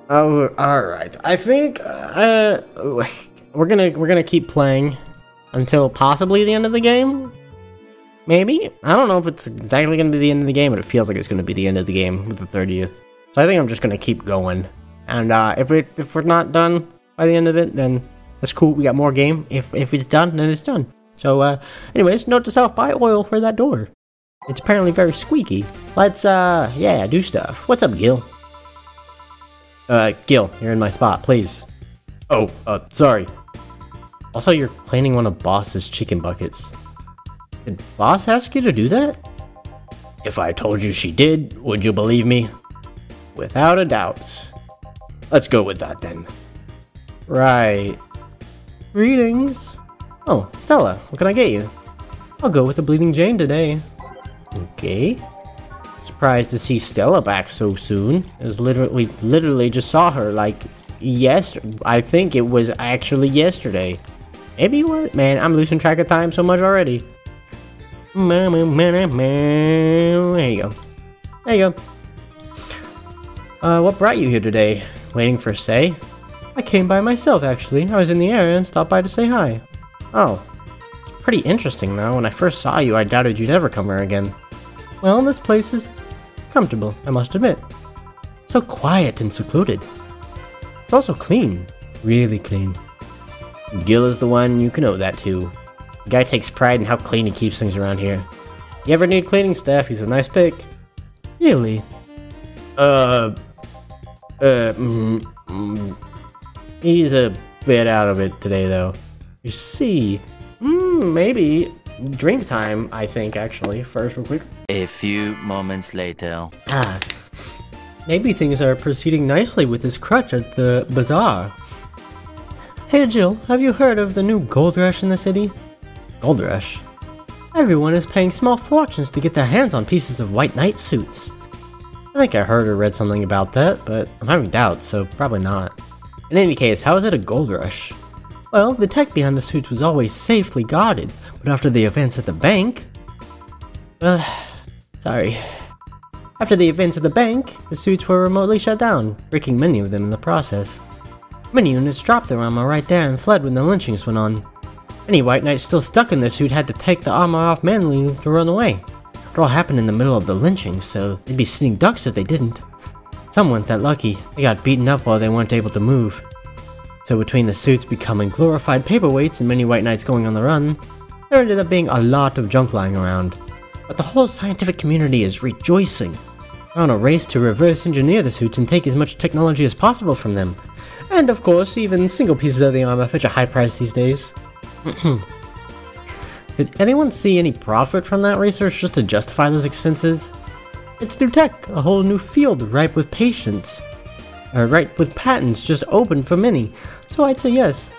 Oh, alright. I think, we're gonna keep playing until possibly the end of the game? Maybe? I don't know if it's exactly gonna be the end of the game, but it feels like it's gonna be the end of the game with the 30th. So I think I'm just gonna keep going. And, if we're not done by the end of it, then that's cool, we got more game. If it's done, then it's done. So, anyways, note to self, buy oil for that door. It's apparently very squeaky. Let's, yeah, do stuff. What's up, Gil? Gil, you're in my spot, please. Oh, sorry. Also, you're cleaning one of Boss's chicken buckets. Did Boss ask you to do that? If I told you she did, would you believe me? Without a doubt. Let's go with that, then. Right. Greetings. Oh, Stella, what can I get you? I'll go with the Bleeding Jane today. Okay. Surprised to see Stella back so soon. It was literally just saw her like I think it was actually yesterday. Maybe it was? Man, I'm losing track of time so much already. There you go. There you go. What brought you here today? Waiting for Say? I came by myself, actually. I was in the area and stopped by to say hi. Oh. Pretty interesting, though. When I first saw you, I doubted you'd ever come here again. Well, this place is comfortable, I must admit. So quiet and secluded. It's also clean. Really clean. Gil is the one you can owe that to. The guy takes pride in how clean he keeps things around here. You ever need cleaning staff, he's a nice pick. Really? He's a bit out of it today, though. You see, maybe drink time, I think, actually, first real quick. A few moments later. Maybe things are proceeding nicely with this crutch at the bazaar. Hey Jill, have you heard of the new gold rush in the city? Gold rush? Everyone is paying small fortunes to get their hands on pieces of white knight suits. I think I heard or read something about that, but I'm having doubts, so probably not. In any case, how is it a gold rush? Well, the tech behind the suits was always safely guarded, but after the events at the bank... Well, sorry. After the events at the bank, the suits were remotely shut down, breaking many of them in the process. Many units dropped their armor right there and fled when the lynchings went on. Any white knights still stuck in their suit had to take the armor off manually to run away. It all happened in the middle of the lynchings, so they'd be sitting ducks if they didn't. Some weren't that lucky. They got beaten up while they weren't able to move. So between the suits becoming glorified paperweights and many white knights going on the run, there ended up being a lot of junk lying around. But the whole scientific community is rejoicing. They're on a race to reverse engineer the suits and take as much technology as possible from them. And of course, even single pieces of the armor fetch a high price these days. Did anyone see any profit from that research just to justify those expenses? It's new tech, a whole new field ripe with patents. Ripe with patents just open for many, so I'd say yes.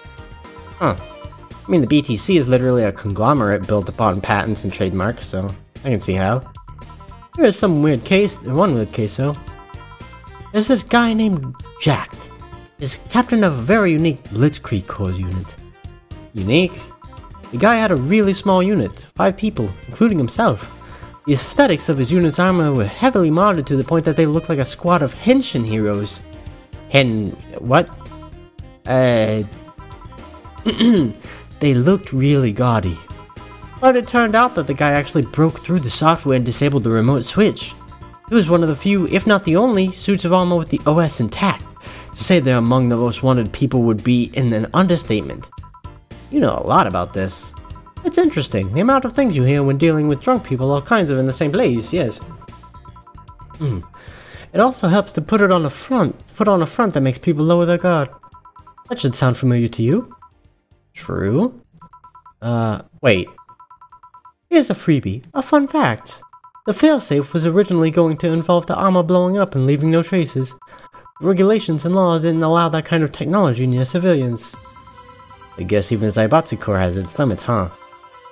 Huh. I mean, the BTC is literally a conglomerate built upon patents and trademarks, so I can see how. There's one weird case though. There's this guy named Jack. He's captain of a very unique Blitzkrieg Corps unit. Unique? The guy had a really small unit, 5 people, including himself. The aesthetics of his unit's armor were heavily modded to the point that they looked like a squad of henshin heroes. What? They looked really gaudy. But it turned out that the guy actually broke through the software and disabled the remote switch. It was one of the few, if not the only, suits of armor with the OS intact. To say they're among the most wanted people would be in an understatement. You know a lot about this. It's interesting, the amount of things you hear when dealing with drunk people, all kinds of in the same place, yes. It also helps to put on a front that makes people lower their guard. That should sound familiar to you. True. Wait. Here's a freebie, a fun fact. The failsafe was originally going to involve the armor blowing up and leaving no traces. Regulations and laws didn't allow that kind of technology near civilians. I guess even Zaibatsu Corps has its limits, huh?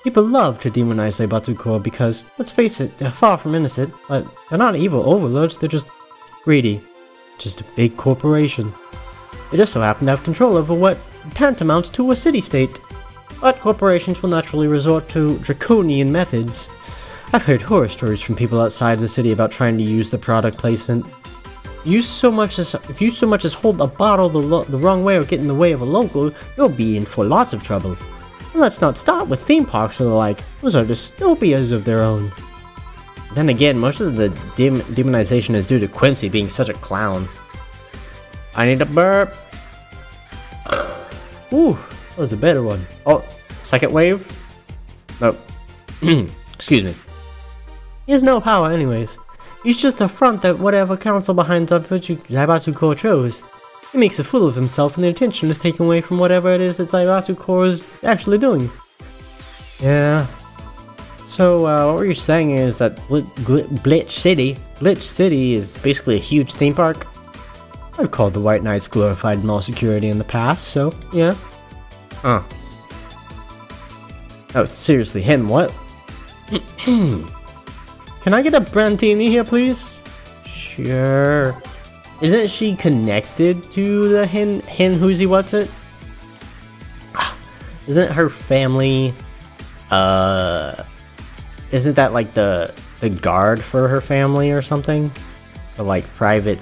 People love to demonize Zaibatsu Corps because, let's face it, they're far from innocent, but they're not evil overlords, they're just greedy. Just a big corporation. They just so happen to have control over what tantamounts to a city-state. But corporations will naturally resort to draconian methods. I've heard horror stories from people outside the city about trying to use the product placement. if you so much as hold a bottle the wrong way or get in the way of a local, you'll be in for lots of trouble. And let's not start with theme parks and the like. Those are dystopias of their own. Then again, most of the demonization is due to Quincy being such a clown. I need a burp. Ooh, that was a better one. Oh, second wave? No. Excuse me. He has no power anyways. He's just a front that whatever council behind Zaibatsu Core chose. He makes a fool of himself and the attention is taken away from whatever it is that Zaibatsu Core is actually doing. Yeah. So, what were you saying is that Glitch City is basically a huge theme park? I've called the White Knights glorified mall security in the past, so, yeah. Huh. Oh, seriously, him, what? Can I get a Brantini here, please? Sure. Isn't she connected to the Hin Whoozy What's It? Isn't her family, isn't that like the guard for her family or something? The like private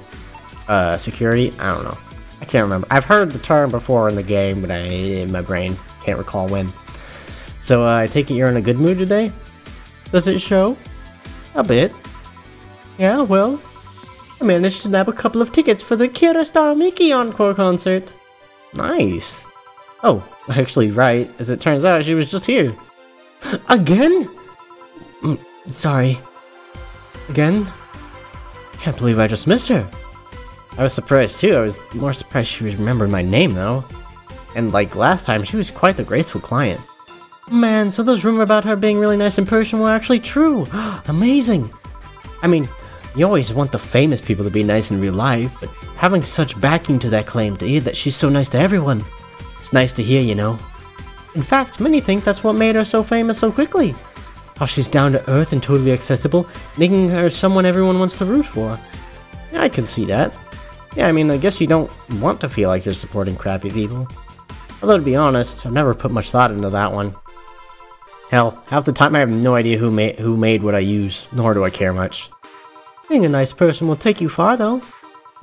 security? I don't know. I can't remember. I've heard the term before in the game, but in my brain can't recall when. So I take it you're in a good mood today? Does it show? A bit. Yeah, well, I managed to nab a couple of tickets for the Kira Star Miki Encore concert. Nice. Oh, actually, right. As it turns out, she was just here. Again? Sorry. Again? Can't believe I just missed her. I was surprised too. I was more surprised she remembered my name though. And like last time, she was quite the graceful client. Man, so those rumors about her being really nice in person were actually true. Amazing. I mean, you always want the famous people to be nice in real life, but having such backing to that claim to hear that she's so nice to everyone, it's nice to hear, you know. In fact, many think that's what made her so famous so quickly. How she's down to earth and totally accessible, making her someone everyone wants to root for. Yeah, I can see that. Yeah, I mean, I guess you don't want to feel like you're supporting crappy people. Although, to be honest, I've never put much thought into that one. Hell, half the time I have no idea who made what I use, nor do I care much. Being a nice person will take you far, though.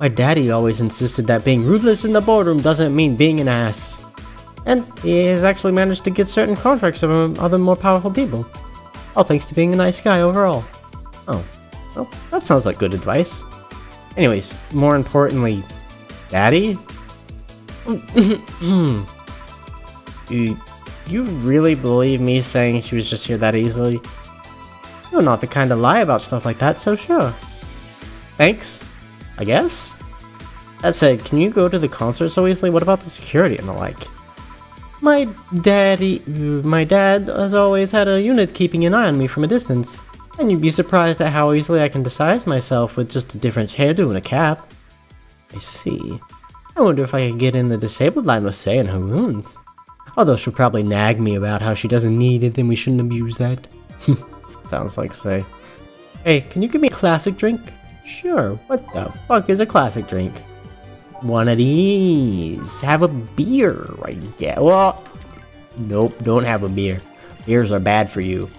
My daddy always insisted that being ruthless in the boardroom doesn't mean being an ass. And he has actually managed to get certain contracts from other more powerful people. All thanks to being a nice guy overall. Oh, well, that sounds like good advice. Anyways, more importantly, Daddy? You really believe me saying she was just here that easily? You're not the kind to lie about stuff like that, so sure. Thanks, I guess? That said, can you go to the concert so easily? What about the security and the like? My dad has always had a unit keeping an eye on me from a distance. And you'd be surprised at how easily I can disguise myself with just a different hairdo and a cap. I see. I wonder if I could get in the disabled line with Sei and her wounds. Although she'll probably nag me about how she doesn't need it and we shouldn't abuse that. Sounds like Sei. Hey, can you give me a classic drink? Sure, what the fuck is a classic drink? One of these. Have a beer, right? Yeah, well, nope, don't have a beer. Beers are bad for you.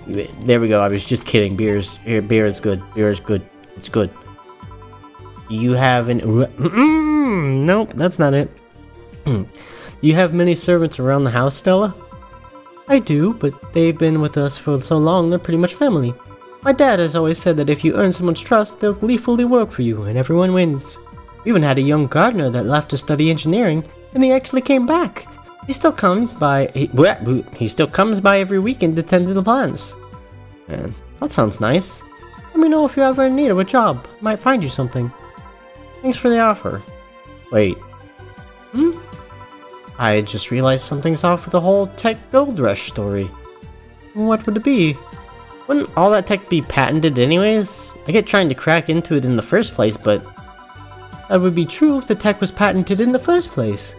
There we go, I was just kidding. Beer is good. Beer is good. It's good. You have an... nope, that's not it. You have many servants around the house, Stella? I do, but they've been with us for so long, they're pretty much family. My dad has always said that if you earn someone's trust, they'll gleefully work for you, and everyone wins. We even had a young gardener that left to study engineering, and he actually came back. He still comes by every weekend to tend to the plants. Man, that sounds nice. Let me know if you're ever in need of a job. I might find you something. Thanks for the offer. Wait. I just realized something's off with the whole tech gold rush story. What would it be? Wouldn't all that tech be patented anyways? I get trying to crack into it in the first place, but... That would be true if the tech was patented in the first place.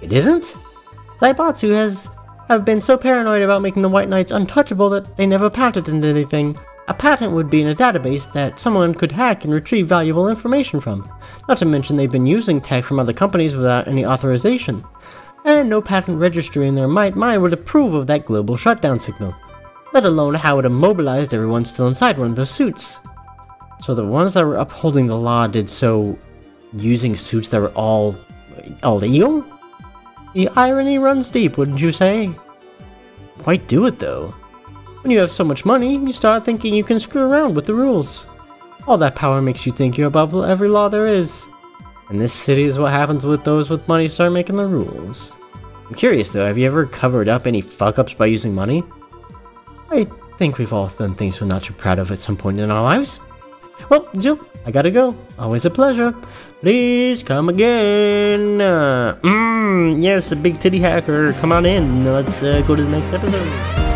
It isn't? Zaibatsu have been so paranoid about making the White Knights untouchable that they never patented anything. A patent would be in a database that someone could hack and retrieve valuable information from. Not to mention they've been using tech from other companies without any authorization. And no patent registry in their mind would approve of that global shutdown signal. Let alone how it immobilized everyone still inside one of those suits. So the ones that were upholding the law did so using suits that were all illegal? The irony runs deep, wouldn't you say? Why do it though? When you have so much money, you start thinking you can screw around with the rules. All that power makes you think you're above every law there is. And this city is what happens with those with money start making the rules. I'm curious though, have you ever covered up any fuck-ups by using money? I think we've all done things we're not too proud of at some point in our lives. Well, Jill, I gotta go. Always a pleasure. Please come again. Yes, a big titty hacker. Come on in. Let's go to the next episode.